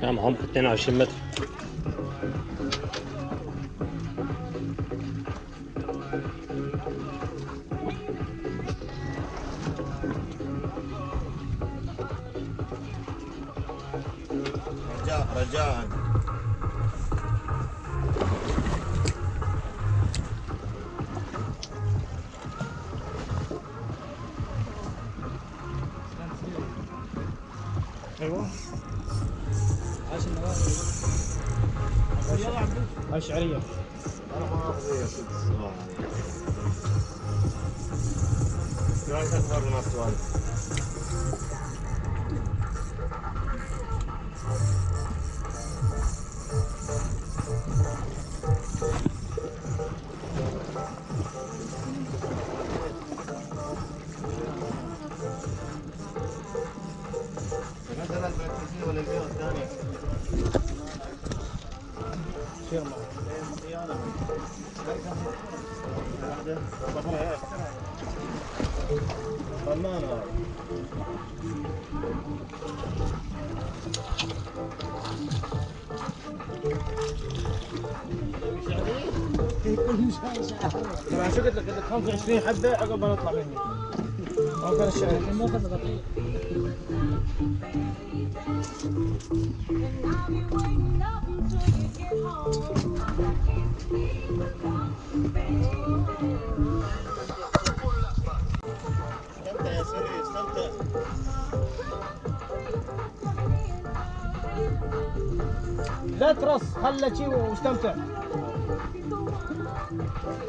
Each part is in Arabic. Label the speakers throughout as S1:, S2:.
S1: نعم عمق 22 متر.
S2: رجاء
S3: ايوه عاش النوافذ هاي شعريه.
S2: انا ما اخذ يا ست الصباح شلون تكبر من السوالف. مثلا مركزين ولا البيئة الثانية
S3: شيرمان
S2: طمانة
S3: طبعا شو قلت لك 25 حبه عقب ما نطلع مني. ما كان الشعر مو اخذ بطيء.
S2: استمتع يا سري استمتع.
S3: لا ترص خله شي واستمتع.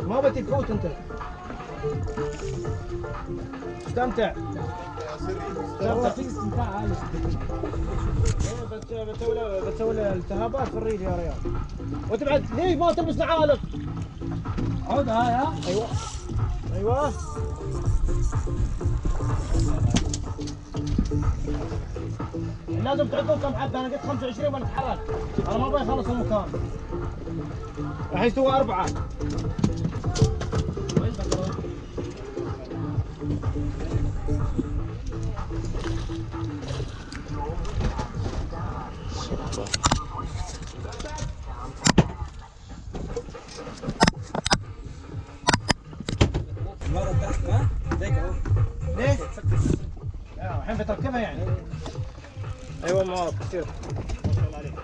S3: ما بدي تفوت انت. استمتع. استمتع في استمتاع عالي. بتسوي التهابات في الريل يا ريال. وتبعد ليش ما تلبس نعالق؟ عود هاي ها؟ ايوه ايوه لازم تعدون كم حبه. انا قلت 25 ولا اتحرك. انا ما ابغى يخلص المكان. راح يستوى 4. ليه؟ الحين بتركبها يعني. ايوه ما كثير. ما شاء الله عليك.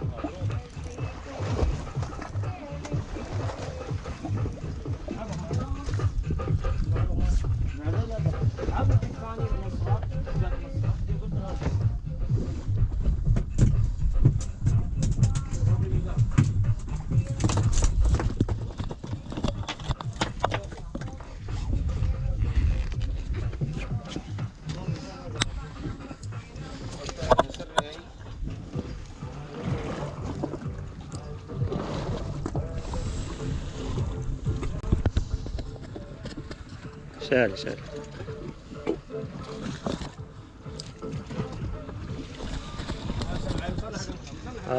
S1: شاري شاري.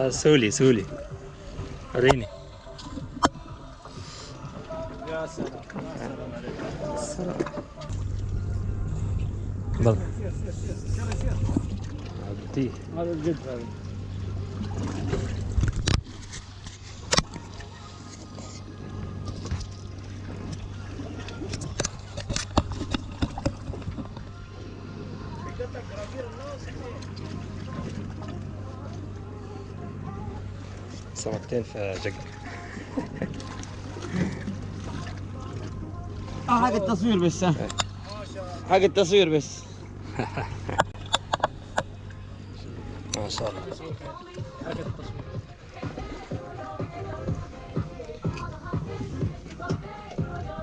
S1: سولي سولي وريني.
S3: يا سلام يا سلام عليك.
S1: بل عبدي
S3: هذا الجد هذا.
S1: سمكتين في جق.
S3: حق التصوير بس. حق التصوير بس.
S1: ما شاء الله.
S3: حق التصوير.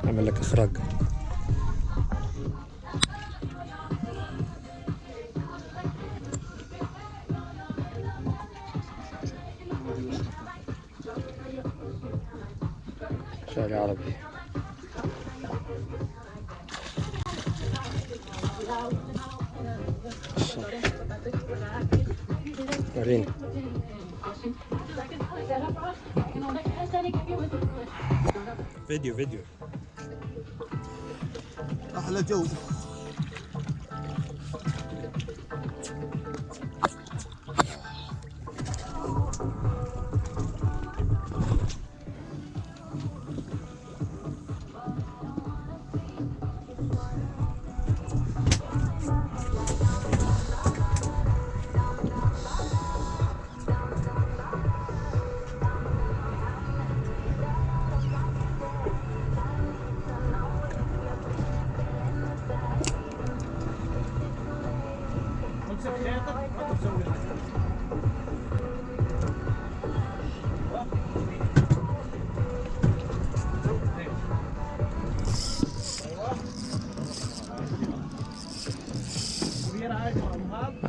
S1: اعمل لك اخراج. شاري عربي. وريني. فيديو فيديو.
S2: احلى جو.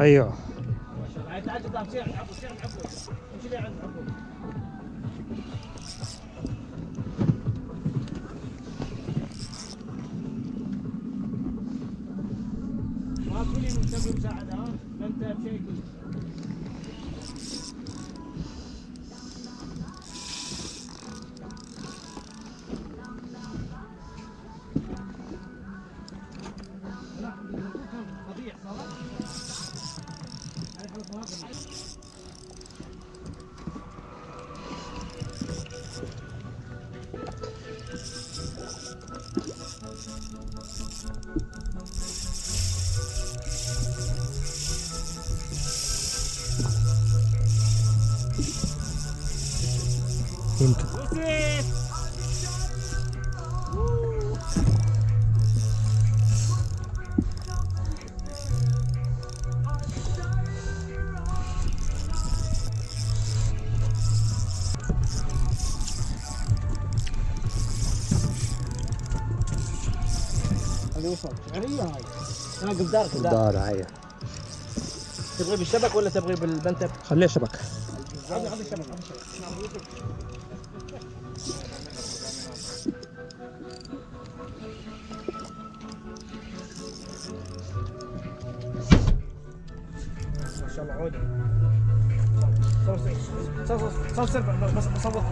S1: ايوه
S3: تعال قدام سير عند عبود، سير عند عبود، امشي لي عند عبود. ما تقولي من تبي مساعدة ها؟ انت بشيء كله.
S1: وانت
S3: هذه وصلت شعرية هاي. انا قبدارك
S1: دار هاي.
S3: تبغي بالشبك ولا تبغي بالبنتر؟
S1: خليه شبك.
S3: هذا الشبك، هذا الشبك. ما شاء الله عودة. صور بس بصوت.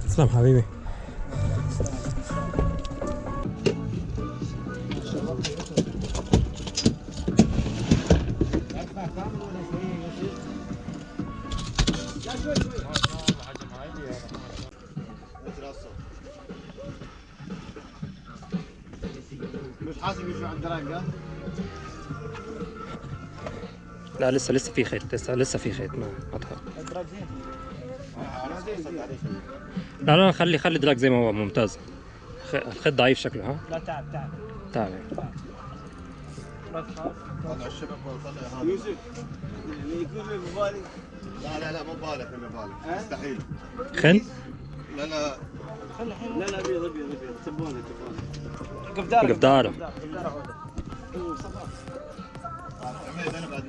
S1: تسلم حبيبي.
S2: مش حاسب يجوا عند درانقة؟
S1: لا لسه في خيط، لسه في خيط ما تخاف. لا خلي دراج زي ما هو ممتاز. الخيط ضعيف شكله ها؟
S3: لا تعب
S1: تعب.
S3: لا تخاف.
S2: طلع الشبك وطلع هذا.
S3: يوسف يكون ببالي.
S2: لا مو بالك الا بالك مستحيل.
S1: خل؟
S2: لا
S3: خلي حلو. لا ابيض تبونه
S1: قبدارة.
S2: عميد انا بعد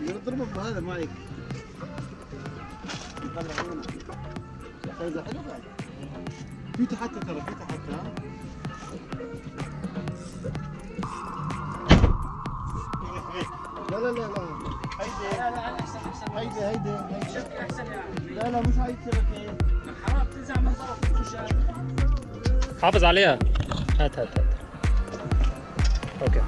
S3: يضربه بهذا ما عليك.
S2: في تحت ترى في تحت ها. لا هيدي
S3: احسن يعني.
S2: لا مش هيدي
S3: حرام تنزع من طرف.
S1: حافظ عليها. هات اوكي.